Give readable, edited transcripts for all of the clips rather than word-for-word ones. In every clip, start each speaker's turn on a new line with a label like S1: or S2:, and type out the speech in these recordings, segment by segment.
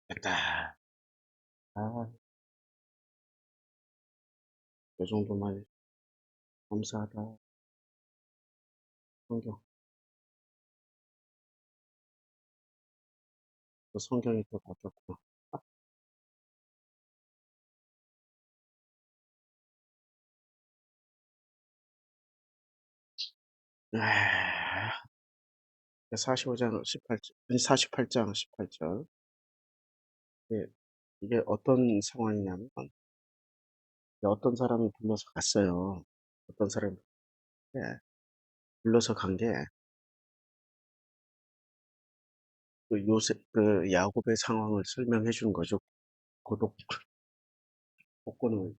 S1: 됐다. 아, 요 정도만 감사하다. 성경. 그 성경이 또 바뀌었구나. 아, 45장 18절, 아니 48장 18절. 예, 이게 어떤 상황이냐면, 어떤 사람이 불러서 갔어요. 어떤 사람이, 예, 불러서 간 게, 그 요셉, 그 야곱의 상황을 설명해 주는 거죠. 고독, 복권을.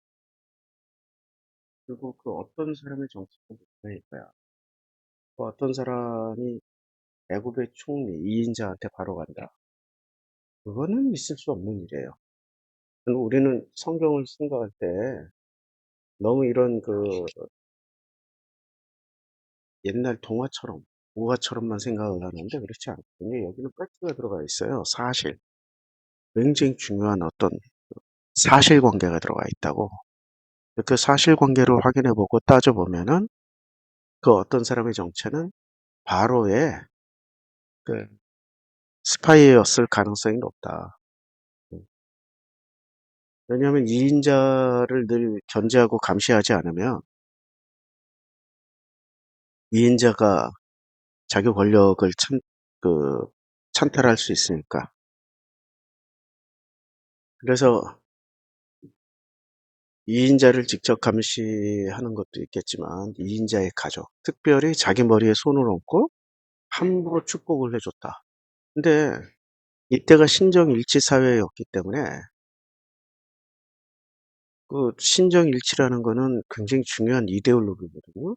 S1: 그리고 그 어떤 사람의 정체가 뭐일 거야. 그 어떤 사람이 애굽의 총리 이인자한테 바로 간다. 그거는 있을 수 없는 일이에요. 우리는 성경을 생각할 때 너무 이런 그 옛날 동화처럼, 우화처럼만 생각을 하는데 그렇지 않거든요. 여기는 팩트가 들어가 있어요. 사실. 굉장히 중요한 어떤 사실관계가 들어가 있다고. 그 사실관계를 확인해보고 따져보면은 그 어떤 사람의 정체는 바로의 그 스파이였을 가능성이 높다. 왜냐하면 이인자를 늘 견제하고 감시하지 않으면 이인자가 자기 권력을 그, 찬탈할 수 있으니까. 그래서 이인자를 직접 감시하는 것도 있겠지만, 이인자의 가족, 특별히 자기 머리에 손을 얹고 함부로 축복을 해줬다. 근데 이때가 신정일치 사회였기 때문에 그 신정일치라는 거는 굉장히 중요한 이데올로기거든요.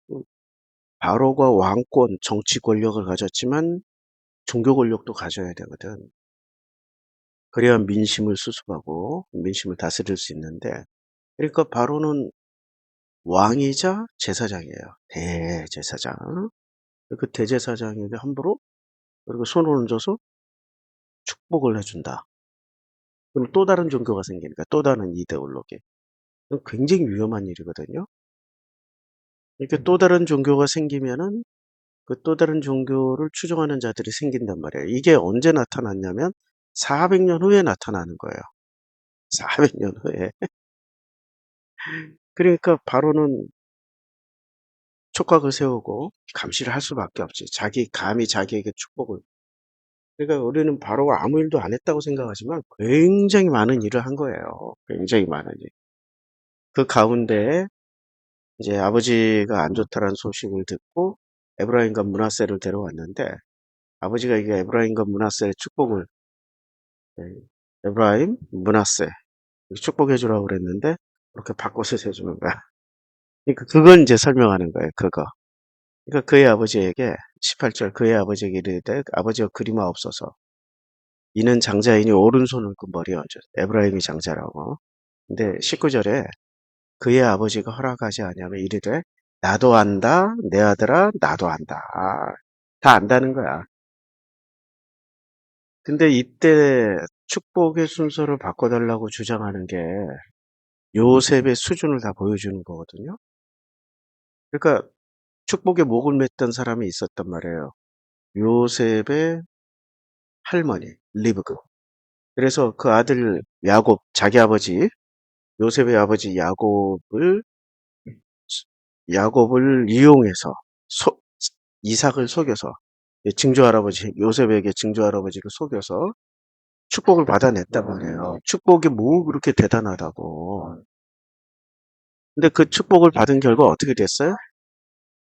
S1: 바로가 왕권, 정치 권력을 가졌지만 종교 권력도 가져야 되거든. 그래야 민심을 수습하고 민심을 다스릴 수 있는데, 그러니까 바로는 왕이자 제사장이에요. 대제사장. 그 대제사장에게 함부로 그리고 손을 얹어서 축복을 해준다. 그럼 또 다른 종교가 생기니까 또 다른 이데올로기. 그건 굉장히 위험한 일이거든요. 이렇게 또 다른 종교가 생기면은 그 또 다른 종교를 추종하는 자들이 생긴단 말이에요. 이게 언제 나타났냐면 400년 후에 나타나는 거예요. 400년 후에. 그러니까 바로는 촉각을 세우고 감시를 할 수밖에 없지. 감히 자기에게 축복을. 그러니까 우리는 바로가 아무 일도 안 했다고 생각하지만 굉장히 많은 일을 한 거예요. 굉장히 많은 일. 그 가운데 이제 아버지가 안 좋다라는 소식을 듣고 에브라임과 므낫세를 데려왔는데, 아버지가 이게 에브라임과 므낫세의 축복을, 예, 에브라임, 므낫세 축복해 주라고 그랬는데 그렇게 바꿔서 해주는 거야. 그러니까 그건 이제 설명하는 거예요. 그거. 그러니까 그의 아버지에게 18절, 그의 아버지에게 이르되 아버지가 그리마옵소서, 이는 장자이니 오른손을 그 머리에 얹어. 에브라임이 장자라고. 근데 19절에 그의 아버지가 허락하지 아니하면 이르되 나도 안다, 내 아들아, 나도 안다. 다 안다는 거야. 근데 이때 축복의 순서를 바꿔달라고 주장하는 게 요셉의 수준을 다 보여주는 거거든요. 그러니까 축복의 목을 맸던 사람이 있었단 말이에요. 요셉의 할머니, 리브그. 그래서 그 아들 야곱, 자기 아버지, 요셉의 아버지 야곱을 이용해서 이삭을 속여서, 증조 할아버지, 요셉에게 증조 할아버지를 속여서 축복을 받아냈단 말이에요. 축복이 뭐 그렇게 대단하다고. 근데 그 축복을 받은 결과 어떻게 됐어요?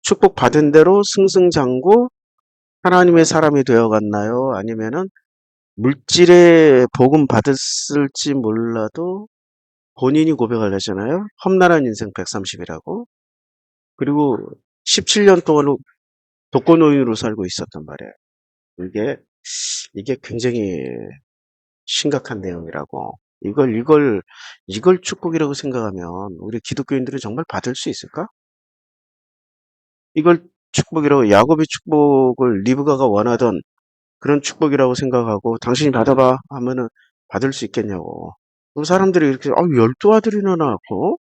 S1: 축복 받은 대로 승승장구 하나님의 사람이 되어갔나요? 아니면은 물질의 복음 받았을지 몰라도 본인이 고백을 하잖아요. 험난한 인생 130이라고. 그리고 17년 동안 독거노인으로 살고 있었단 말이에요. 이게 이게 굉장히 심각한 내용이라고. 이걸 축복이라고 생각하면 우리 기독교인들은 정말 받을 수 있을까? 이걸 축복이라고, 야곱의 축복을 리브가가 원하던 그런 축복이라고 생각하고 당신이 받아봐 하면은 받을 수 있겠냐고. 그럼 사람들이 이렇게 12 아들이나 낳고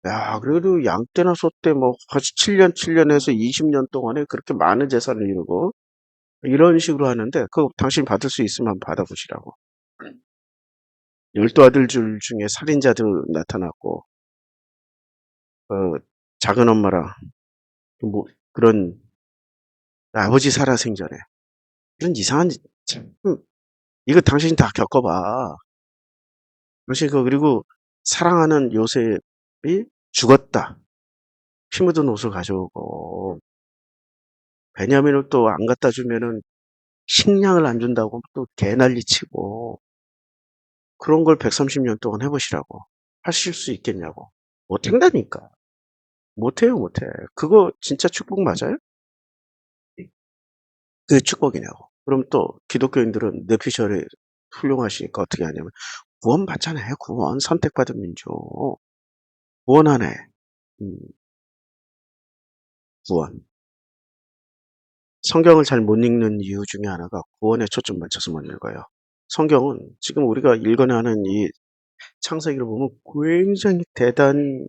S1: 야 그래도 양떼나 소떼 뭐 같이 7년 해서 20년 동안에 그렇게 많은 재산을 이루고 이런 식으로 하는데 그거 당신 받을 수 있으면 한번 받아보시라고. 12 아들 줄 중에 살인자들 나타났고 어 작은 엄마랑 뭐 그런 아버지 살아생전에 이런 이상한 참 이거 당신 다 겪어봐. 당신 그리고 사랑하는 요셉이 죽었다. 피 묻은 옷을 가져오고 베냐민을 또 안 갖다 주면은 식량을 안 준다고 또 개난리치고 그런 걸 130년 동안 해보시라고. 하실 수 있겠냐고. 못한다니까. 못해요, 못해. 그거 진짜 축복 맞아요? 그게 축복이냐고. 그럼 또 기독교인들은 뇌피셜이 훌륭하시니까 어떻게 하냐면 구원 받잖아요. 구원. 선택받은 민족. 구원하네. 음, 구원. 성경을 잘 못 읽는 이유 중에 하나가 구원에 초점 맞춰서 못 읽어요. 성경은 지금 우리가 읽어내는 이 창세기를 보면 굉장히 대단히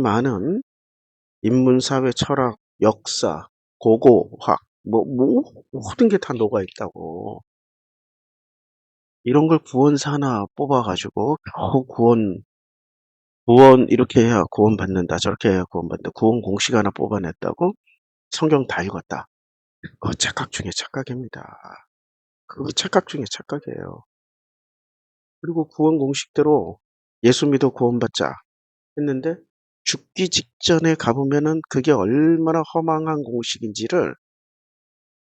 S1: 많은 인문, 사회, 철학, 역사, 고고학, 모든 게 다 녹아 있다고. 이런 걸 구원사 하나 뽑아가지고 겨우 구원 이렇게 해야 구원 받는다. 저렇게 해야 구원 받는다. 구원 공식 하나 뽑아냈다고 성경 다 읽었다. 그거 착각 중에 착각입니다. 그거 착각 중에 착각이에요. 그리고 구원 공식대로 예수 믿어 구원받자 했는데 죽기 직전에 가보면은 그게 얼마나 허망한 공식인지를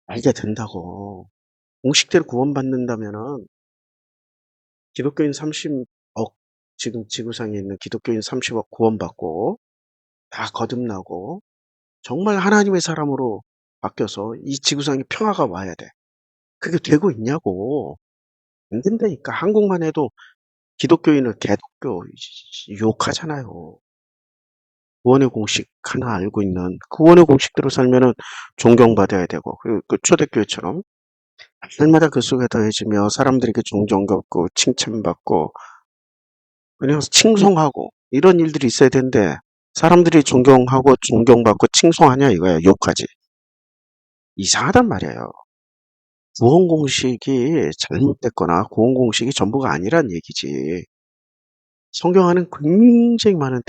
S1: 알게 된다고. 공식대로 구원받는다면은 기독교인 30억, 지금 지구상에 있는 기독교인 30억 구원받고 다 거듭나고 정말 하나님의 사람으로 바뀌어서 이 지구상에 평화가 와야 돼. 그게 되고 있냐고. 안 된다니까. 한국만 해도 기독교인을 개독교 욕하잖아요. 구원의 공식 하나 알고 있는 구원의 공식대로 살면은 존경받아야 되고 그 초대교회처럼 날마다 그 속에 더해지며 사람들에게 존경받고 칭찬받고 그냥 칭송하고 이런 일들이 있어야 되는데 사람들이 존경하고 존경받고 칭송하냐 이거야. 욕하지. 이상하단 말이에요. 구원 공식이 잘못됐거나 구원 공식이 전부가 아니란 얘기지. 성경 안은 굉장히 많은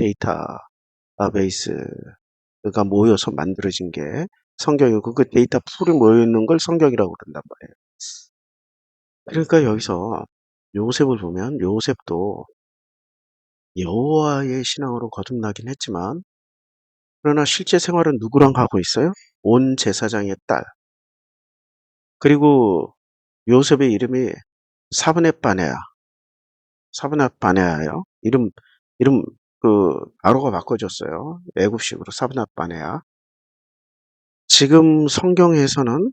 S1: 데이터베이스가 모여서 만들어진 게 성경이고 그 데이터 풀이 모여 있는 걸 성경이라고 그런단 말이에요. 그러니까 여기서 요셉을 보면 요셉도 여호와의 신앙으로 거듭나긴 했지만 그러나 실제 생활은 누구랑 하고 있어요? 온 제사장의 딸. 그리고 요셉의 이름이 사브넷바네아. 사브낫바네아예요. 이름 아로가 바꿔줬어요. 애굽식으로 사브낫바네아. 지금 성경에서는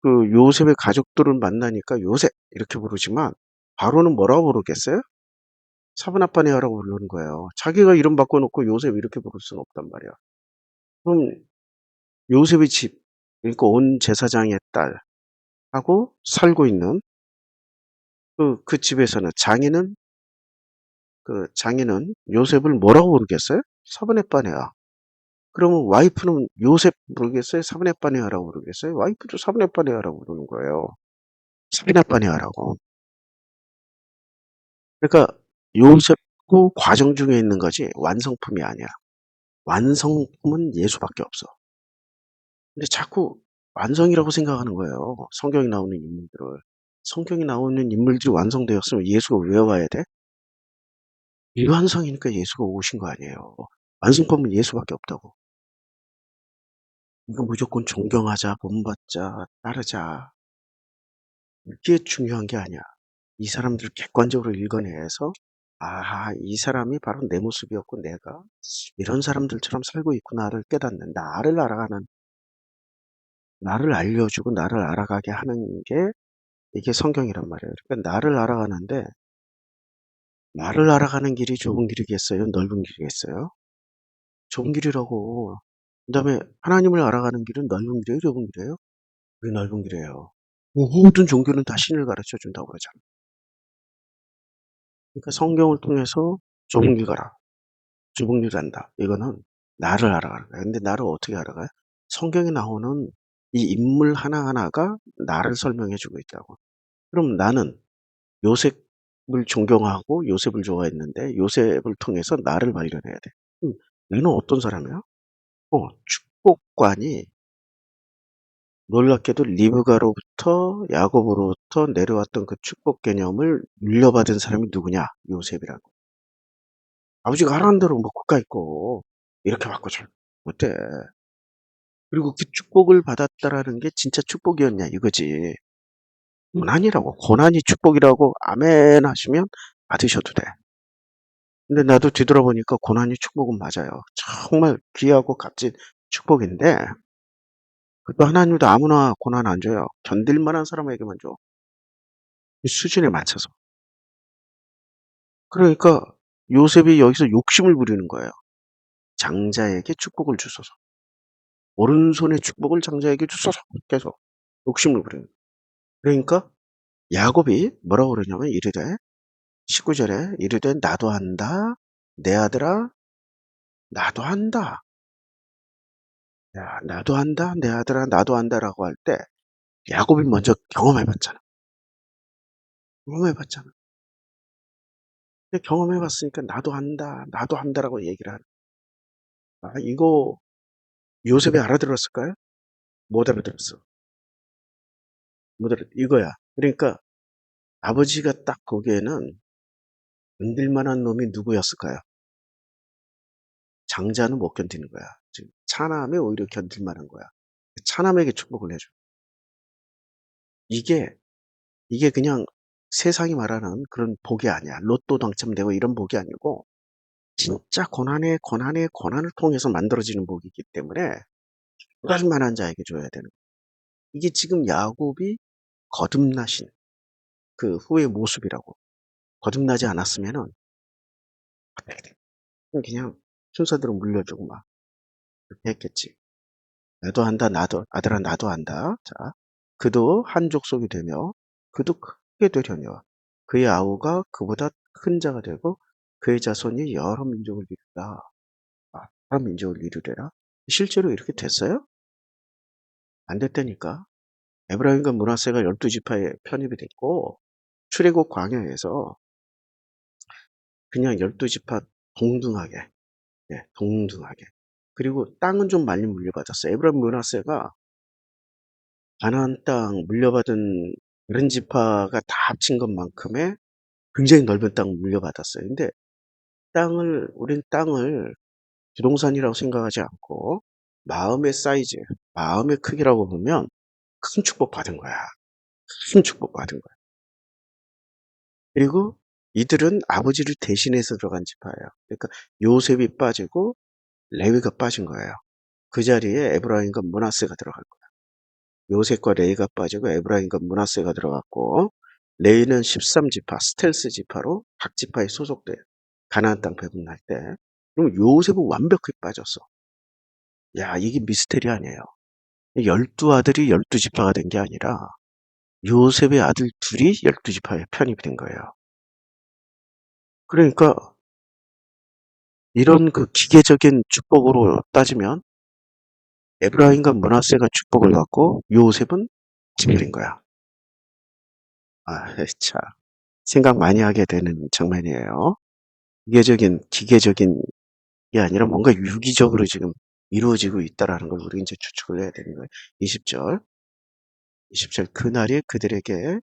S1: 그 요셉의 가족들을 만나니까 요셉 이렇게 부르지만 바로는 뭐라고 부르겠어요? 사브낫바네아라고 부르는 거예요. 자기가 이름 바꿔놓고 요셉 이렇게 부를 수는 없단 말이야. 그럼 요셉의 집, 그러니까 온 제사장의 딸하고 살고 있는 그 집에서는 장인은 요셉을 뭐라고 부르겠어요? 사브넷바네아. 그러면 와이프는 요셉 부르겠어요? 사브넷바네아라고 부르겠어요? 와이프도 사브넷바네아라고 부르는 거예요. 사브넷바네아라고. 그러니까 요셉도 과정 중에 있는 거지 완성품이 아니야. 완성품은 예수밖에 없어. 근데 자꾸 완성이라고 생각하는 거예요. 성경에 나오는 인물들을. 성경에 나오는 인물들이 완성되었으면 예수가 왜 와야 돼? 미완성이니까 예수가 오신 거 아니에요. 완성품은 예수밖에 없다고. 이거 무조건 존경하자, 본받자, 따르자. 이게 중요한 게 아니야. 이 사람들을 객관적으로 읽어내서 이 사람이 바로 내 모습이었고 내가 이런 사람들처럼 살고 있구나를 깨닫는 나를 알아가는 나를 알려주고 나를 알아가게 하는 게 이게 성경이란 말이에요. 그러니까 나를 알아가는 길이 좁은 길이겠어요? 넓은 길이겠어요? 좁은 길이라고. 그다음에 하나님을 알아가는 길은 넓은 길이에요? 좁은 길이에요? 왜 넓은 길이에요? 모든 종교는 다 신을 가르쳐 준다고 그러잖아. 그러니까 성경을 통해서 좁은 길 가라. 좁은 길 간다. 이거는 나를 알아가는 거야. 근데 나를 어떻게 알아가요? 성경에 나오는 이 인물 하나하나가 나를 설명해 주고 있다고. 그럼 나는 요셉을 존경하고 요셉을 좋아했는데 요셉을 통해서 나를 발견해야 돼. 얘는 어떤 사람이야? 축복관이 놀랍게도 리브가로부터 야곱으로부터 내려왔던 그 축복 개념을 물려받은 사람이 누구냐? 요셉이라고. 아버지가 하라는 대로 먹고 가 있고 이렇게 바꿔줘. 어때? 그리고 그 축복을 받았다라는 게 진짜 축복이었냐 이거지. 고난이라고. 고난이 축복이라고 아멘 하시면 받으셔도 돼. 근데 나도 뒤돌아보니까 고난이 축복은 맞아요. 정말 귀하고 값진 축복인데 그것도 하나님도 아무나 고난 안 줘요. 견딜 만한 사람에게만 줘. 이 수준에 맞춰서. 그러니까 요셉이 여기서 욕심을 부리는 거예요. 장자에게 축복을 주소서. 오른손에 축복을 장자에게 주소서. 계속 욕심을 부리는 거예요. 그러니까 야곱이 뭐라고 그러냐면 이르되 19절에 이르되 나도 한다. 내 아들아 나도 한다. 야, 나도 한다. 내 아들아 나도 한다라고 할 때 야곱이 먼저 경험해봤잖아. 경험해봤잖아. 근데 경험해봤으니까 나도 한다. 나도 한다라고 얘기를 하는 거야. 이거 요셉이 알아들었을까요? 못 알아들었어. 못 알아. 이거야. 그러니까 아버지가 딱 보기에는 건들 만한 놈이 누구였을까요? 장자는 못 견디는 거야. 지금 차남이 오히려 견딜 만한 거야. 차남에게 축복을 해줘. 이게 그냥 세상이 말하는 그런 복이 아니야. 로또 당첨되고 이런 복이 아니고 진짜 고난을 통해서 만들어지는 복이기 때문에 그럴 만한 자에게 줘야 되는 거야. 이게 지금 야곱이 거듭나신 그 후의 모습이라고. 거듭나지 않았으면은 어떻게 돼? 그냥 순서대로 물려주고 막 그렇게 했겠지. 나도 한다, 나도 아들아 나도 한다. 자, 그도 한 족속이 되며 그도 크게 되려니와 그의 아우가 그보다 큰 자가 되고 그의 자손이 여러 민족을 이루라. 여러 민족을 이루리라. 실제로 이렇게 됐어요? 안 됐다니까. 에브라임과 므낫세가 12지파에 편입이 됐고 출애굽 광야에서 그냥 12지파 동등하게, 동등하게. 그리고 땅은 좀 많이 물려받았어요. 에브라임 므낫세가 가나안 땅 물려받은 다른 지파가 다 합친 것만큼의 굉장히 넓은 땅을 물려받았어요. 근데 우린 땅을 부동산이라고 생각하지 않고 마음의 사이즈, 마음의 크기라고 보면 큰 축복 받은 거야. 큰 축복 받은 거야. 그리고 이들은 아버지를 대신해서 들어간 지파예요. 그러니까 요셉이 빠지고 레위가 빠진 거예요. 그 자리에 에브라임과 므낫세가 들어갈 거야. 요셉과 레이가 빠지고 에브라임과 므낫세가 들어갔고 레이는 13지파 스텔스 지파로 각 지파에 소속돼 가나안 땅 배분할 때 그럼 요셉은 완벽하게 빠졌어. 야 이게 미스테리 아니에요. 12아들이 12지파가 된 게 아니라 요셉의 아들 둘이 12지파에 편입이 된 거예요. 그러니까 이런 그 기계적인 축복으로 따지면 에브라임과 므낫세가 축복을 받고 요셉은 징그린 거야. 참 생각 많이 하게 되는 장면이에요. 기계적인 게 아니라 뭔가 유기적으로 지금 이루어지고 있다라는 걸 우리 이제 추측을 해야 되는 거예요. 20절, 20절 그날이 그들에게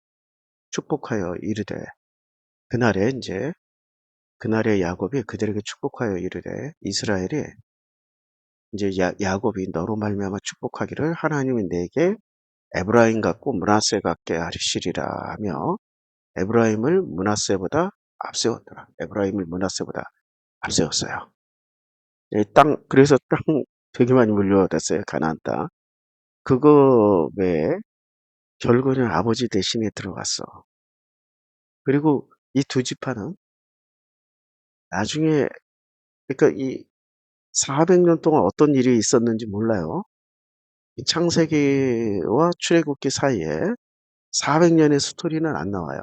S1: 축복하여 이르되 그날에 야곱이 그들에게 축복하여 이르되 이스라엘이 이제 야곱이 너로 말미암아 축복하기를 하나님이 내게 에브라임 같고 므낫세 같게 하시리라 하며 에브라임을 므낫세보다 앞세웠더라. 에브라임을 므낫세보다 앞세웠어요. 그래서 땅 되게 많이 물려받았어요. 가나안 땅. 그거 외에 결국은 아버지 대신에 들어갔어. 그리고 이 두 지파는 나중에 그러니까 이 400년 동안 어떤 일이 있었는지 몰라요. 이 창세기와 출애굽기 사이에 400년의 스토리는 안 나와요.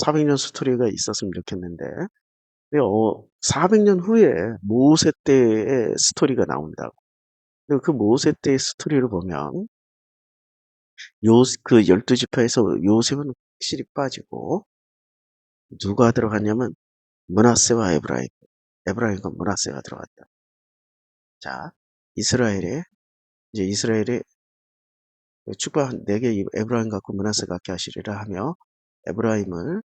S1: 400년 스토리가 있었으면 좋겠는데 400년 후에 모세 때의 스토리가 나온다고. 그리고 그 모세 때의 스토리를 보면 그 12지파에서 요셉은 확실히 빠지고 누가 들어갔냐면 므낫세와 에브라임. 에브라임과 므낫세가 들어갔다. 자, 이스라엘에 축복 4개 에브라임 갖고 므낫세 갖게 하시리라 하며 에브라임을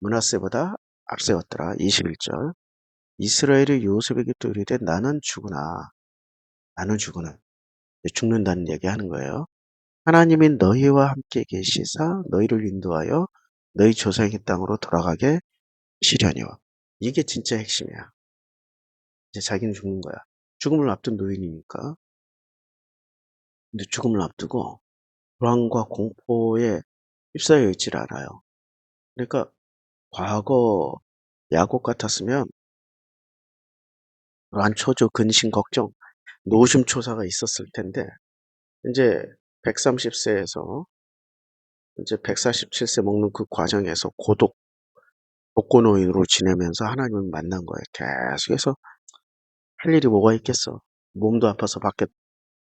S1: 므낫세보다 앞세웠더라. 21절. 이스라엘이 요셉에게 또 이르되 나는 죽으나 죽는다는 얘기 하는 거예요. 하나님이 너희와 함께 계시사 너희를 인도하여 너희 조상의 땅으로 돌아가게 하시려니와. 이게 진짜 핵심이야. 이제 자기는 죽는 거야. 죽음을 앞둔 노인이니까. 근데 죽음을 앞두고 불안과 공포에 휩싸여 있질 않아요. 그러니까 과거 야곱 같았으면 란초조 근심 걱정 노심초사가 있었을 텐데 이제 130세에서 이제 147세 먹는 그 과정에서 독거노인으로 지내면서 하나님을 만난 거예요. 계속해서 할 일이 뭐가 있겠어. 몸도 아파서 밖에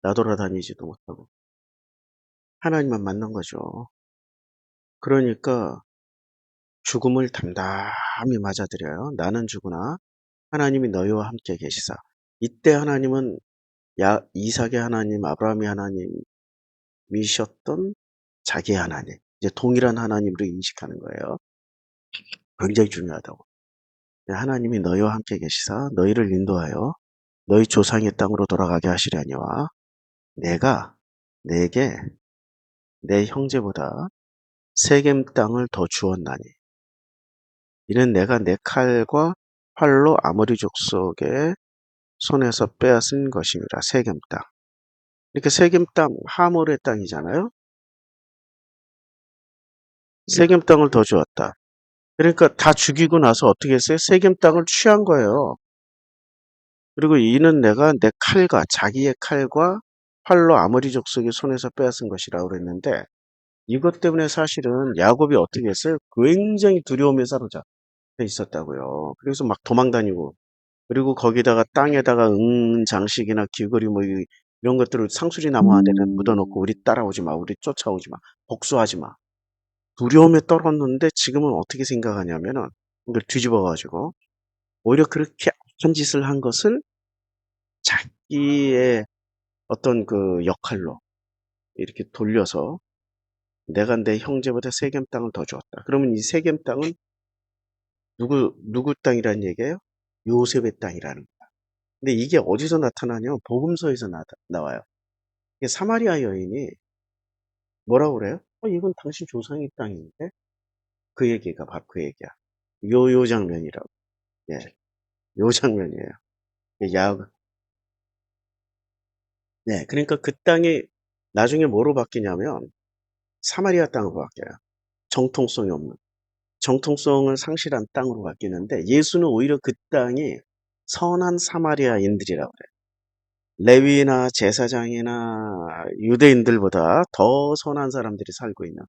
S1: 나돌아다니지도 못하고 하나님만 만난 거죠. 그러니까 죽음을 담담히 맞아들여요. 나는 죽으나 하나님이 너희와 함께 계시사. 이때 하나님은 이삭의 하나님, 아브라함의 하나님이셨던 자기의 하나님, 이제 동일한 하나님으로 인식하는 거예요. 굉장히 중요하다고. 하나님이 너희와 함께 계시사 너희를 인도하여 너희 조상의 땅으로 돌아가게 하시려니와 내가 내게 내 형제보다 세겜 땅을 더 주었나니 이는 내가 내 칼과 활로 아모리 족속의 손에서 빼앗은 것이니라. 세겜 땅. 이렇게 세겜 땅 하몰의 땅이잖아요. 세겜 땅을 더 주었다. 그러니까 다 죽이고 나서 어떻게 했어요? 세겜 땅을 취한 거예요. 그리고 이는 내가 내 칼과 자기의 칼과 활로 아모리 족속의 손에서 빼앗은 것이라고 그랬는데 이것 때문에 사실은 야곱이 어떻게 했어요? 굉장히 두려움에 사로잡혀 있었다고요. 그래서 막 도망다니고 그리고 거기다가 땅에다가 장식이나 귀걸이 뭐 이런 것들을 상수리 나무 안에다 묻어놓고 우리 따라오지 마, 우리 쫓아오지 마, 복수하지 마. 두려움에 떨었는데 지금은 어떻게 생각하냐면은 이걸 뒤집어가지고 오히려 그렇게 악한 짓을 한 것을 자기의 어떤 그 역할로 이렇게 돌려서 내가 내 형제보다 세겜 땅을 더 주었다. 그러면 이 세겜 땅은 누구 땅이라는 얘기예요? 요셉의 땅이라는 거야. 근데 이게 어디서 나타나냐면 복음서에서 나와요. 이게 사마리아 여인이 뭐라고 그래요? 이건 당신 조상의 땅인데? 그 얘기가 바로 그 얘기야. 요 장면이라고. 예, 요 장면이에요. 야, 네, 그러니까 그 땅이 나중에 뭐로 바뀌냐면 사마리아 땅으로 바뀌어요. 정통성이 없는. 정통성을 상실한 땅으로 바뀌는데 예수는 오히려 그 땅이 선한 사마리아인들이라고 그래요. 레위나 제사장이나 유대인들보다 더 선한 사람들이 살고 있는.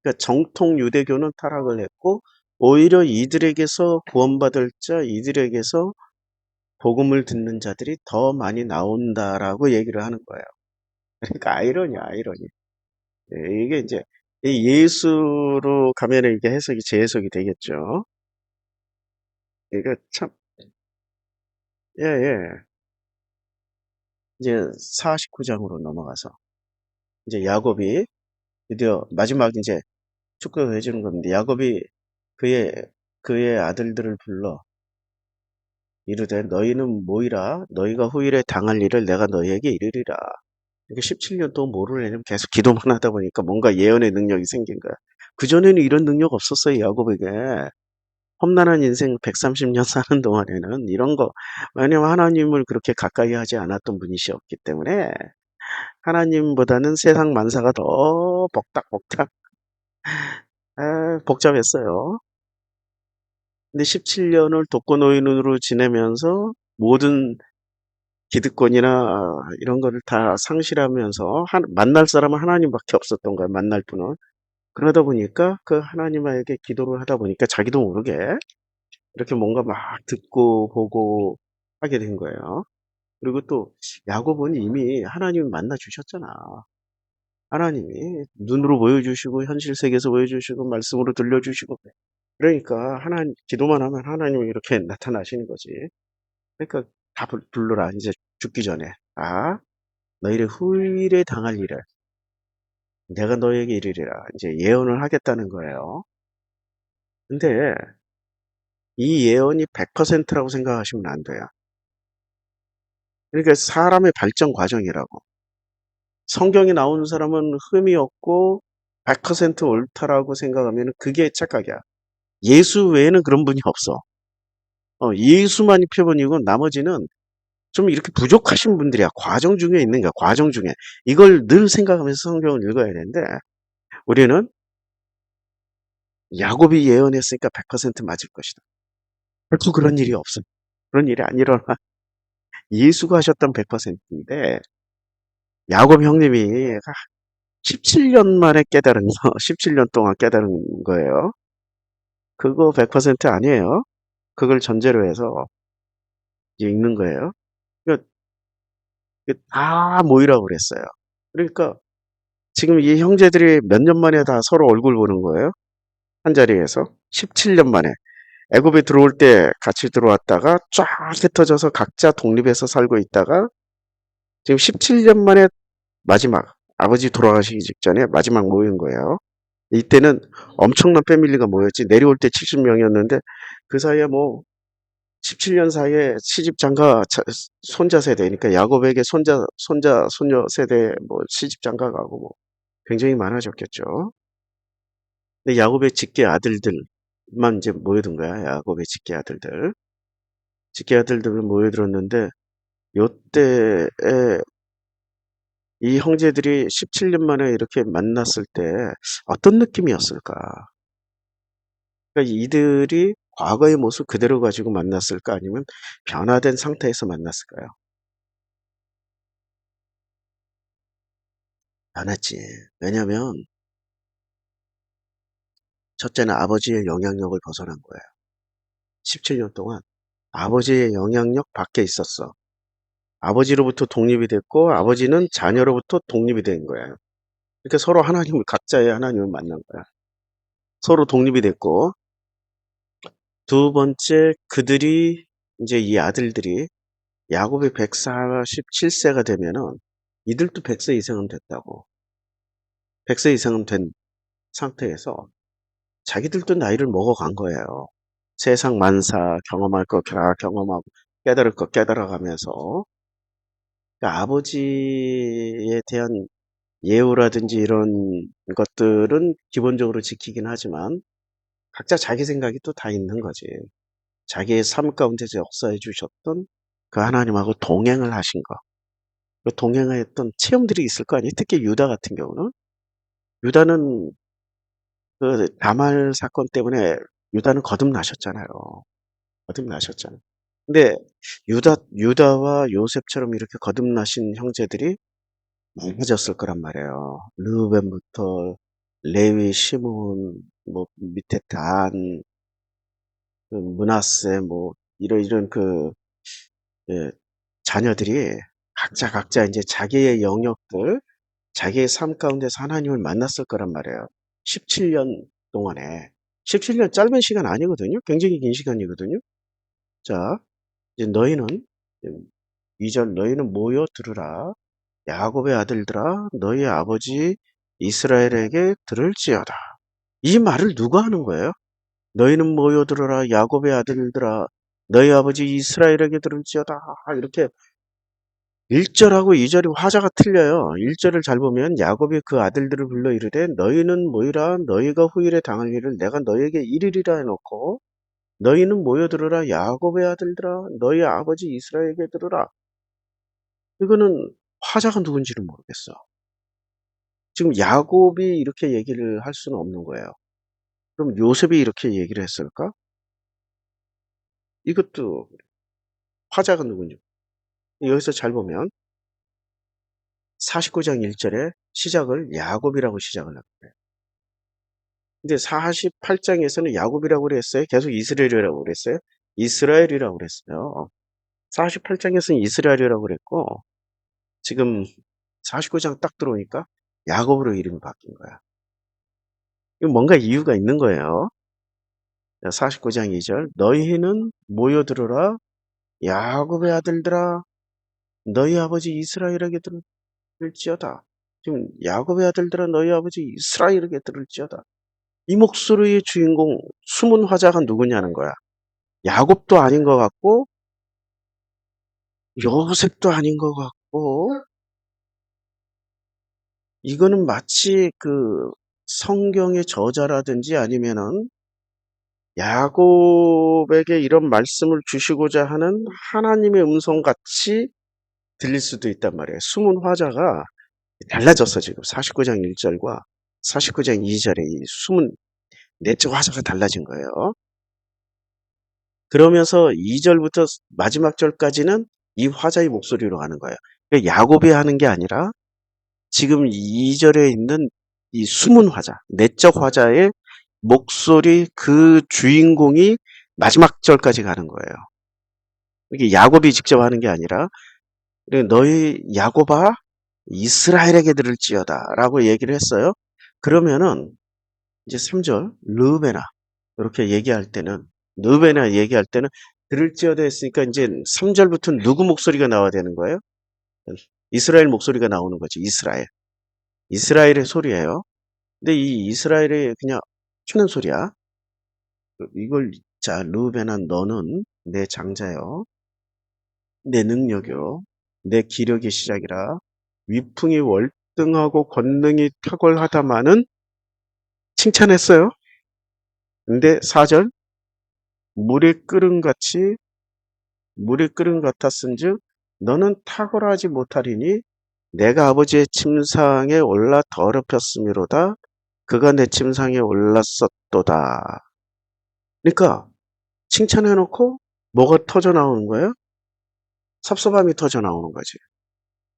S1: 그러니까 정통 유대교는 타락을 했고 오히려 이들에게서 구원받을 자, 이들에게서 복음을 듣는 자들이 더 많이 나온다라고 얘기를 하는 거예요. 그러니까 아이러니. 예, 이게 이제 이 예수로 가면 이게 해석이 재해석이 되겠죠. 이거 참, 예, 예. 이제 49장으로 넘어가서 이제 야곱이 드디어 마지막 이제 축복을 해주는 겁니다. 야곱이 그의 그의 아들들을 불러 이르되 너희는 모이라 너희가 후일에 당할 일을 내가 너희에게 이르리라. 이게 17년 동안 뭐를 해냐면 계속 기도만 하다 보니까 뭔가 예언의 능력이 생긴 거야. 그전에는 이런 능력 없었어요, 야곱에게. 험난한 인생 130년 사는 동안에는 이런 거, 왜냐면 하나님을 그렇게 가까이 하지 않았던 분이시었기 때문에 하나님보다는 세상 만사가 더 복닥복닥 복잡했어요. 근데 17년을 독거노인으로 지내면서 모든 기득권이나 이런 거를 다 상실하면서 만날 사람은 하나님밖에 없었던 거야, 만날 분은. 그러다 보니까 그 하나님에게 기도를 하다 보니까 자기도 모르게 이렇게 뭔가 막 듣고 보고 하게 된 거예요. 그리고 또 야곱은 이미 하나님을 만나 주셨잖아. 하나님이 눈으로 보여주시고 현실 세계에서 보여주시고 말씀으로 들려주시고 그러니까 하나님 기도만 하면 하나님이 이렇게 나타나시는 거지. 그러니까 다 불러라 이제 죽기 전에. 아, 너희를 후일에 당할 일을 내가 너에게 이르리라 이제 예언을 하겠다는 거예요. 근데 이 예언이 100%라고 생각하시면 안 돼요. 그러니까 사람의 발전 과정이라고. 성경에 나오는 사람은 흠이 없고 100% 옳다라고 생각하면 그게 착각이야. 예수 외에는 그런 분이 없어. 예수만이 표본이고 나머지는 좀 이렇게 부족하신 분들이야. 과정 중에 있는 거야. 과정 중에. 이걸 늘 생각하면서 성경을 읽어야 되는데 우리는 야곱이 예언했으니까 100% 맞을 것이다. 결코 그런 일이 없어. 그런 일이 안 일어나. 예수가 하셨던 100%인데 야곱 형님이 17년 만에 깨달은 거, 17년 동안 깨달은 거예요. 그거 100% 아니에요. 그걸 전제로 해서 이제 읽는 거예요. 그러니까 다 모이라고 그랬어요. 그러니까 지금 이 형제들이 몇 년 만에 다 서로 얼굴 보는 거예요. 한 자리에서 17년 만에. 애굽에 들어올 때 같이 들어왔다가 쫙 흩어져서 각자 독립해서 살고 있다가 지금 17년 만에 마지막 아버지 돌아가시기 직전에 마지막 모인 거예요. 이때는 엄청난 패밀리가 모였지. 내려올 때 70명이었는데 그 사이에 뭐 17년 사이에 시집 장가 손자 세대니까 야곱에게 손녀 세대 뭐 시집 장가 가고 뭐 굉장히 많아졌겠죠. 근데 야곱의 직계 아들들만 이제 모여든 거야. 야곱의 직계 아들들. 직계 아들들은 모여들었는데 요때에 이 형제들이 17년 만에 이렇게 만났을 때 어떤 느낌이었을까? 그러니까 이들이 과거의 모습 그대로 가지고 만났을까? 아니면 변화된 상태에서 만났을까요? 변했지. 왜냐면 첫째는 아버지의 영향력을 벗어난 거예요. 17년 동안 아버지의 영향력 밖에 있었어. 아버지로부터 독립이 됐고 아버지는 자녀로부터 독립이 된 거예요. 그러니까 서로 각자의 하나님을 만난 거야. 서로 독립이 됐고 두 번째 그들이 이제 이 아들들이 야곱이 147세가 되면은 이들도 100세 이상은 됐다고. 100세 이상은 된 상태에서 자기들도 나이를 먹어간 거예요. 세상 만사 경험할 거 다 경험하고 깨달을 거 깨달아가면서 그러니까 아버지에 대한 예우라든지 이런 것들은 기본적으로 지키긴 하지만 각자 자기 생각이 또 다 있는 거지. 자기의 삶 가운데서 역사해 주셨던 그 하나님하고 동행을 하신 거. 그 동행했던 체험들이 있을 거 아니에요. 특히 유다 같은 경우는. 유다는 그 다말 사건 때문에 유다는 거듭나셨잖아요. 거듭나셨잖아요. 근데 유다와 요셉처럼 이렇게 거듭나신 형제들이 많아졌을 거란 말이에요. 르우벤부터 레위, 시몬, 뭐 밑에 단, 그 므낫세, 뭐 이런 예, 자녀들이 각자 이제 자기의 영역들, 자기의 삶 가운데서 하나님을 만났을 거란 말이에요. 17년 동안에. 17년 짧은 시간 아니거든요. 굉장히 긴 시간이거든요. 자, 이제 너희는 2절 너희는 모여 들으라. 야곱의 아들들아 너희 아버지 이스라엘에게 들을지어다. 이 말을 누가 하는 거예요? 너희는 모여 들어라 야곱의 아들들아 너희 아버지 이스라엘에게 들을지어다. 이렇게 1절하고 2절이 화자가 틀려요. 1절을 잘 보면 야곱이 그 아들들을 불러 이르되 너희는 모이라 너희가 후일에 당할 일을 내가 너희에게 이르리라 해놓고 너희는 모여 들으라 야곱의 아들들아 너희 아버지 이스라엘에게 들으라. 이거는 화자가 누군지를 모르겠어. 지금 야곱이 이렇게 얘기를 할 수는 없는 거예요. 그럼 요셉이 이렇게 얘기를 했을까? 이것도 화자가 누군지. 여기서 잘 보면 49장 1절에 시작을 야곱이라고 시작을 하고 그래요. 근데 48장에서는 야곱이라고 그랬어요? 계속 이스라엘이라고 그랬어요? 이스라엘이라고 그랬어요. 48장에서는 이스라엘이라고 그랬고 지금 49장 딱 들어오니까 야곱으로 이름이 바뀐 거야. 이거 뭔가 이유가 있는 거예요. 49장 2절 너희는 모여들어라 야곱의 아들들아 너희 아버지 이스라엘에게 들을지어다. 지금 야곱의 아들들아 너희 아버지 이스라엘에게 들을지어다. 이 목소리의 주인공 숨은 화자가 누구냐는 거야. 야곱도 아닌 것 같고 요셉도 아닌 것 같고 이거는 마치 그 성경의 저자라든지 아니면은 야곱에게 이런 말씀을 주시고자 하는 하나님의 음성 같이 들릴 수도 있단 말이에요. 숨은 화자가 달라졌어 지금 49장 1절과 49장 2절의 이 숨은 내적 화자가 달라진 거예요. 그러면서 2절부터 마지막 절까지는 이 화자의 목소리로 하는 거예요. 그러니까 야곱이 하는 게 아니라 지금 2절에 있는 이 숨은 화자, 내적 화자의 목소리 그 주인공이 마지막 절까지 가는 거예요. 이게 야곱이 직접 하는 게 아니라 너희 야곱아 이스라엘에게 들을지어다 라고 얘기를 했어요. 그러면은 이제 3절 르우벤아 이렇게 얘기할 때는 르우벤아 얘기할 때는 들을지어다 했으니까 이제 3절부터 누구 목소리가 나와야 되는 거예요? 이스라엘 목소리가 나오는 거지. 이스라엘의 소리예요. 근데 이 이스라엘의 그냥 하는 소리야. 이걸 자 르우벤아 너는 내 장자요. 내 능력이요. 내 기력의 시작이라 위풍이 월등하고 권능이 탁월하다마는 칭찬했어요. 근데 4절 물의 끓음 같았은즉 너는 탁월하지 못하리니 내가 아버지의 침상에 올라 더럽혔음이로다. 그가 내 침상에 올랐었도다. 그러니까 칭찬해놓고 뭐가 터져 나오는 거예요? 섭섭함이 터져 나오는 거지.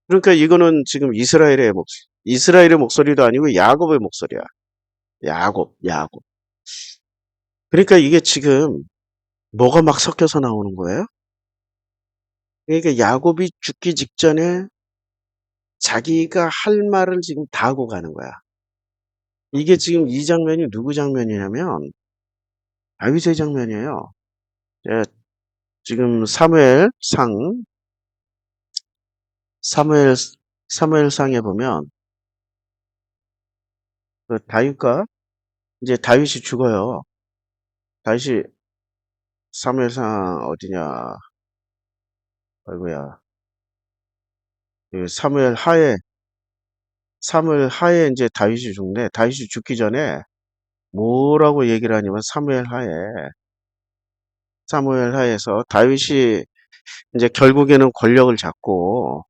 S1: 그러니까 이거는 지금 이스라엘의 목소리도 아니고 야곱의 목소리야. 야곱. 그러니까 이게 지금 뭐가 막 섞여서 나오는 거예요? 그러니까 야곱이 죽기 직전에 자기가 할 말을 지금 다 하고 가는 거야. 이게 지금 이 장면이 누구 장면이냐면 다윗의 장면이에요. 예, 지금 사무엘 사무엘상에 보면 그 다윗과 이제 다윗이 죽어요. 다윗이 사무엘상 어디냐? 아이고야. 그 사무엘 하에 이제 다윗이 죽네. 다윗이 죽기 전에 뭐라고 얘기를 하냐면 사무엘 하에서 다윗이 이제 결국에는 권력을 잡고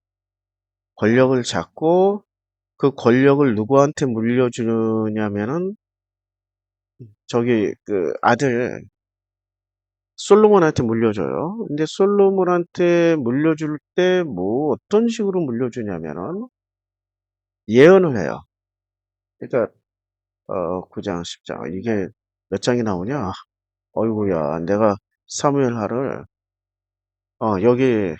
S1: 그 권력을 누구한테 물려주냐면은 저기 그 아들 솔로몬한테 물려줘요. 근데 솔로몬한테 물려줄 때 뭐 어떤 식으로 물려주냐면은 예언을 해요. 그러니까 9장, 10장 이게 몇 장이 나오냐? 어이구야, 내가 사무엘하를 여기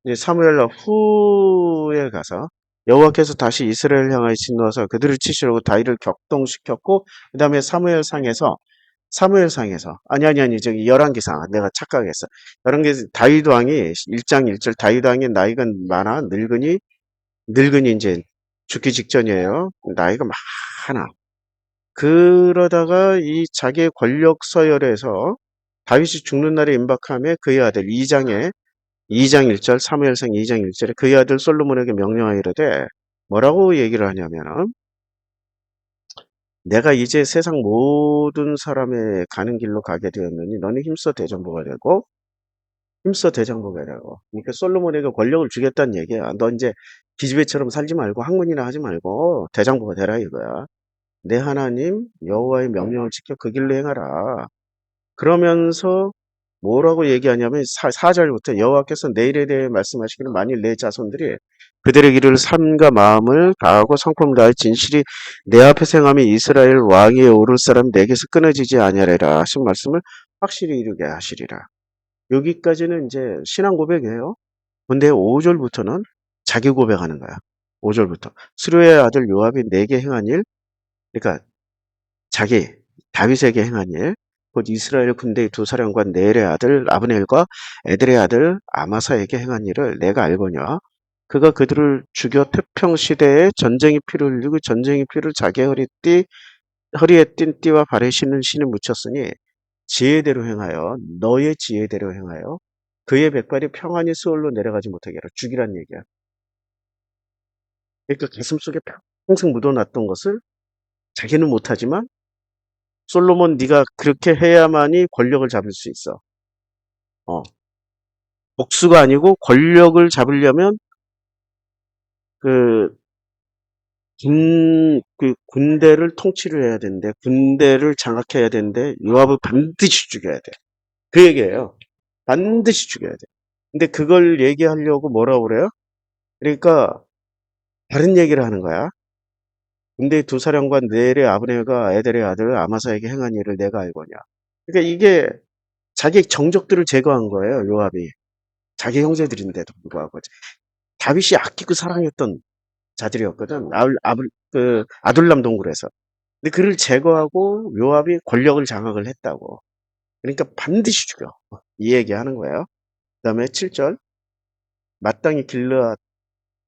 S1: 이제 사무엘하 후에 가서 여호와께서 다시 이스라엘 향하여 진노하사 그들을 치시려고 다윗을 격동시켰고 그다음에 사무엘상에서 아니 저기 열왕기상 내가 착각했어. 열왕기 다윗 왕이 1장 1절 다윗 왕이 나이가 많아 늙은이 이제 죽기 직전이에요. 나이가 많아. 그러다가 이 자기의 권력 서열에서 다윗이 죽는 날에 임박함에 그의 아들 2장 1절 사무엘상 2장 1절에 그의 아들 솔로몬에게 명령하이르되 뭐라고 얘기를 하냐면은 내가 이제 세상 모든 사람의 가는 길로 가게 되었느니 너는 힘써 대장부가 되고 그러니까 솔로몬에게 권력을 주겠다는 얘기야. 너 이제 기집애처럼 살지 말고 학문이나 하지 말고 대장부가 되라 이거야. 내 하나님 여호와의 명령을 지켜 그 길로 행하라. 그러면서 뭐라고 얘기하냐면 4절부터 여호와께서 내일에 대해 말씀하시기를 만일 내 자손들이 그들의 길을 삶과 마음을 다하고 성품을 다해 진실이 내 앞에 행함이 이스라엘 왕위에 오를 사람 내게서 끊어지지 아니하리라 하신 말씀을 확실히 이루게 하시리라. 여기까지는 이제 신앙 고백이에요. 근데 5절부터는 자기 고백하는 거야. 5절부터 스루의 아들 요압이 내게 행한 일, 그러니까 자기 다윗에게 행한 일, 곧 이스라엘 군대의 두 사령관 네엘의 아들 아브넬과 에델의 아들 아마사에게 행한 일을 내가 알거니와 그가 그들을 죽여 태평 시대에 전쟁의 피를 흘리고 전쟁의 피를 자기 허리에 띤 띠와 발에 신은 신을 묻혔으니 지혜대로 행하여 너의 지혜대로 행하여 그의 백발이 평안히 스올로 내려가지 못하게 하라. 죽이란 얘기야. 그러니까 가슴속에 평생 묻어놨던 것을 자기는 못하지만 솔로몬 네가 그렇게 해야만이 권력을 잡을 수 있어. 어, 복수가 아니고 권력을 잡으려면 그, 그 군대를 통치를 해야 되는데 군대를 장악해야 되는데 요압을 반드시 죽여야 돼. 그 얘기예요. 반드시 죽여야 돼. 근데 그걸 얘기하려고 뭐라고 그래요? 그러니까 다른 얘기를 하는 거야. 군대의 두 사령관 네엘의 아브넬과 에델의 아들 아마사에게 행한 일을 내가 알거냐. 그러니까 이게 자기 정적들을 제거한 거예요. 요압이. 자기 형제들인데도 불구하고. 다윗이 아끼고 사랑했던 자들이었거든. 아둘람 동굴에서. 근데 그를 제거하고 요압이 권력을 장악을 했다고. 그러니까 반드시 죽여. 이 얘기 하는 거예요. 그 다음에 7절. 마땅히 길르앗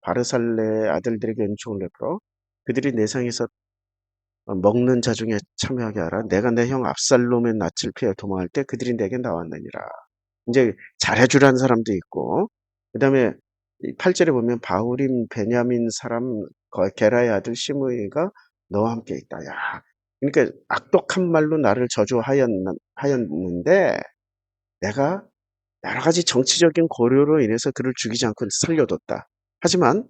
S1: 바르살레 아들들에게 은총을 베풀어 그들이 내 상에서 먹는 자 중에 참여하게 하라. 내가 내 형 압살롬의 낯을 피해 도망할 때 그들이 내게 나왔느니라. 이제 잘해주라는 사람도 있고, 그 다음에 8절에 보면 바후림 베냐민 사람 게라의 아들 시므이가 너와 함께 있다. 야, 그러니까 악독한 말로 나를 저주하였는데 내가 여러 가지 정치적인 고려로 인해서 그를 죽이지 않고 살려뒀다. 하지만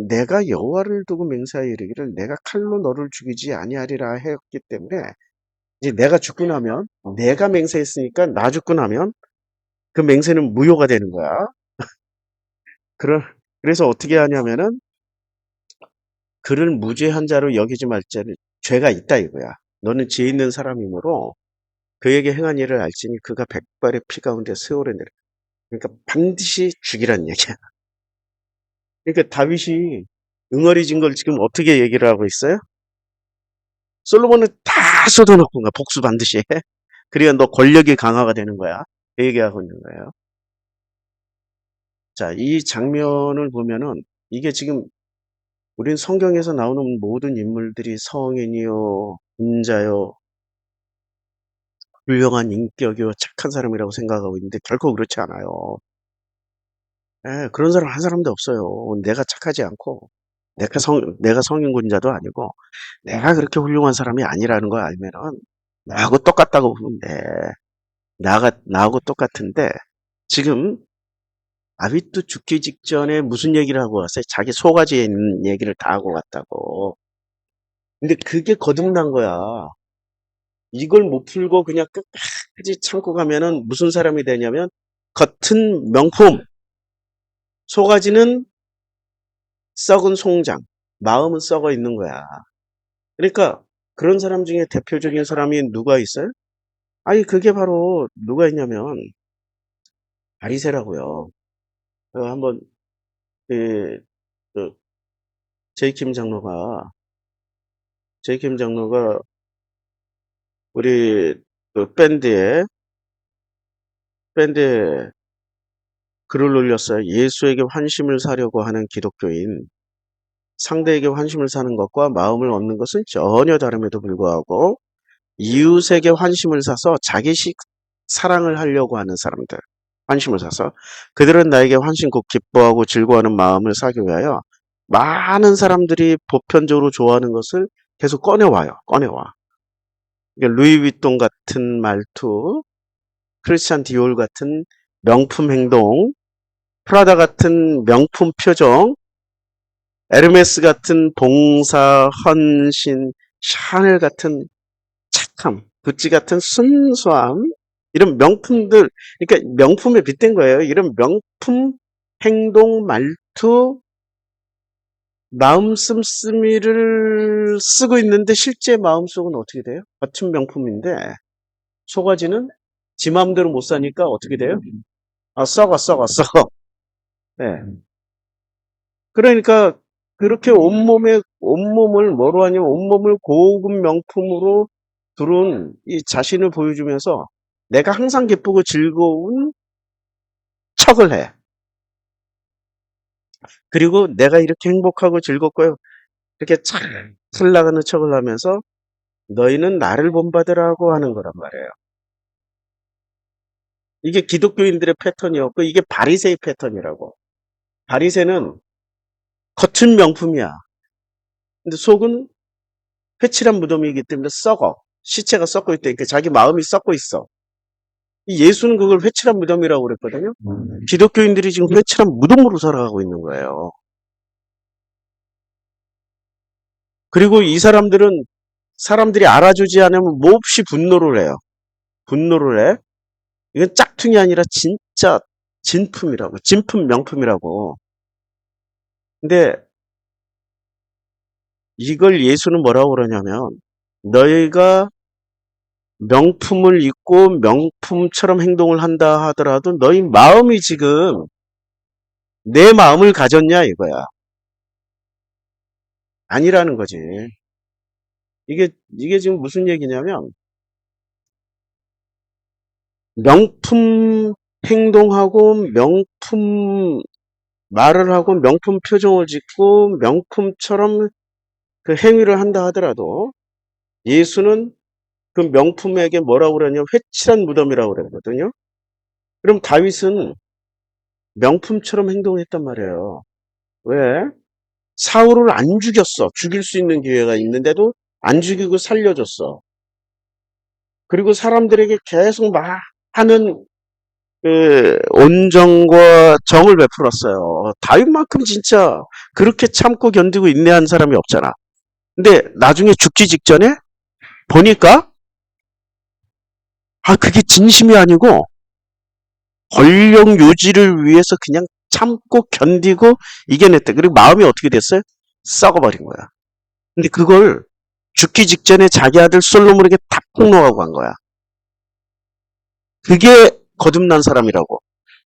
S1: 내가 여호와를 두고 맹세하여 이르기를 내가 칼로 너를 죽이지 아니하리라 했기 때문에 이제 내가 죽고 나면 내가 맹세했으니까 나 죽고 나면 그 맹세는 무효가 되는 거야. 그래서 어떻게 하냐면은 그를 무죄한 자로 여기지 말자는 죄가 있다 이거야. 너는 죄 있는 사람이므로 그에게 행한 일을 알지니 그가 백발의 피 가운데 세월에 내려. 그러니까 반드시 죽이란 얘기야. 그러니까 다윗이 응어리진 걸 지금 어떻게 얘기를 하고 있어요? 솔로몬은 다 쏟아놓고 가 복수 반드시 해. 그래야 너 권력이 강화가 되는 거야. 그 얘기하고 있는 거예요. 자, 이 장면을 보면은 이게 지금 우린 성경에서 나오는 모든 인물들이 성인이요, 군자요, 훌륭한 인격이요, 착한 사람이라고 생각하고 있는데 결코 그렇지 않아요. 예, 그런 사람 한 사람도 없어요. 내가 착하지 않고, 내가 성인 군자도 아니고, 내가 그렇게 훌륭한 사람이 아니라는 걸 알면은, 나하고 똑같다고 보면 돼. 나하고 똑같은데, 지금, 아빗도 죽기 직전에 무슨 얘기를 하고 왔어요? 자기 속아지에 있는 얘기를 다 하고 왔다고. 근데 그게 거듭난 거야. 이걸 못 풀고 그냥 끝까지 참고 가면은 무슨 사람이 되냐면, 겉은 명품, 속아지는 썩은 송장, 마음은 썩어 있는 거야. 그러니까 그런 사람 중에 대표적인 사람이 누가 있어요? 아니 그게 바로 누가 있냐면 바리새라고요. 한번 그, 그 제이킴 장로가 우리 그 밴드에 글을 올렸어요. 예수에게 환심을 사려고 하는 기독교인 상대에게 환심을 사는 것과 마음을 얻는 것은 전혀 다름에도 불구하고 이웃에게 환심을 사서 자기식 사랑을 하려고 하는 사람들, 환심을 사서 그들은 나에게 환심 곧 기뻐하고 즐거워하는 마음을 사기 위하여 많은 사람들이 보편적으로 좋아하는 것을 계속 꺼내와요. 꺼내와. 그러니까 루이비통 같은 말투, 크리스찬 디올 같은 명품 행동, 프라다 같은 명품 표정, 에르메스 같은 봉사, 헌신, 샤넬 같은 착함, 구찌 같은 순수함, 이런 명품들, 그러니까 명품에 빗댄 거예요. 이런 명품, 행동, 말투, 마음 씀씀이를 쓰고 있는데 실제 마음속은 어떻게 돼요? 같은 명품인데 속아지는 지 마음대로 못 사니까 어떻게 돼요? 아, 썩어. 네. 그러니까 그렇게 온몸을 뭐로 하냐면 온몸을 고급 명품으로 두른 이 자신을 보여주면서 내가 항상 기쁘고 즐거운 척을 해. 그리고 내가 이렇게 행복하고 즐겁고요. 이렇게 착 흘러가는 척을 하면서 너희는 나를 본받으라고 하는 거란 말이에요. 이게 기독교인들의 패턴이었고 이게 바리새의 패턴이라고. 바리새는 겉은 명품이야. 근데 속은 회칠한 무덤이기 때문에 썩어. 시체가 썩고 있다니까 자기 마음이 썩고 있어. 이 예수는 그걸 회칠한 무덤이라고 그랬거든요. 기독교인들이 지금 회칠한 무덤으로 살아가고 있는 거예요. 그리고 이 사람들은 사람들이 알아주지 않으면 몹시 분노를 해요. 분노를 해. 이건 짝퉁이 아니라 진짜 진품이라고. 진품 명품이라고. 근데 이걸 예수는 뭐라고 그러냐면 너희가 명품을 입고 명품처럼 행동을 한다 하더라도 너희 마음이 지금 내 마음을 가졌냐 이거야. 아니라는 거지. 이게 지금 무슨 얘기냐면 명품 행동하고 명품 말을 하고 명품 표정을 짓고 명품처럼 그 행위를 한다 하더라도 예수는 그 명품에게 뭐라고 그러냐면 회칠한 무덤이라고 그랬거든요. 그럼 다윗은 명품처럼 행동했단 말이에요. 왜? 사울을 안 죽였어. 죽일 수 있는 기회가 있는데도 안 죽이고 살려줬어. 그리고 사람들에게 계속 많은 그 온정과 정을 베풀었어요. 다윗만큼 진짜 그렇게 참고 견디고 인내한 사람이 없잖아. 근데 나중에 죽기 직전에 보니까 그게 진심이 아니고 권력 유지를 위해서 그냥 참고 견디고 이겨냈대. 그리고 마음이 어떻게 됐어요? 썩어버린 거야. 근데 그걸 죽기 직전에 자기 아들 솔로몬에게 다 폭로하고 간 거야. 그게 거듭난 사람이라고.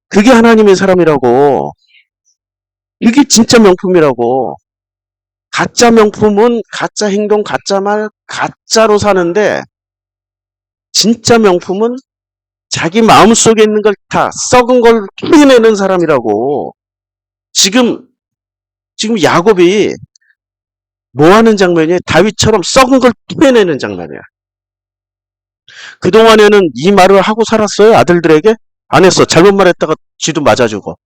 S1: 그게 하나님의 사람이라고. 이게 진짜 명품이라고. 가짜 명품은 가짜 행동, 가짜 말, 가짜로 사는데 진짜 명품은 자기 마음속에 있는 걸 다 썩은 걸 토해내는 사람이라고. 지금 야곱이 뭐 하는 장면이에요? 다윗처럼 썩은 걸 토해내는 장면이야. 그동안에는 이 말을 하고 살았어요? 아들들에게? 안 했어. 잘못 말했다가 지도 맞아주고.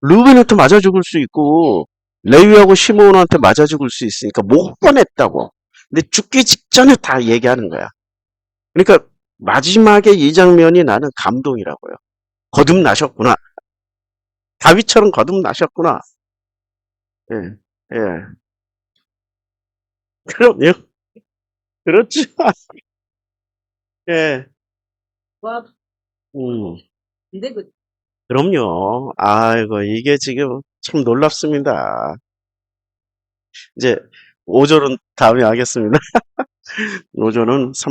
S1: 루벤한테 맞아 죽을 수 있고 레위하고 시므온한테 맞아 죽을 수 있으니까 못 보냈다고. 근데 죽기 직전에 다 얘기하는 거야. 그러니까 마지막에 이 장면이 나는 감동이라고요. 거듭나셨구나. 다윗처럼 거듭나셨구나. 예, 예. 그럼요. 그렇죠. 예. 음, 그럼요. 아이고, 이게 지금 참 놀랍습니다. 이제 5절은 다음에 하겠습니다. 5절은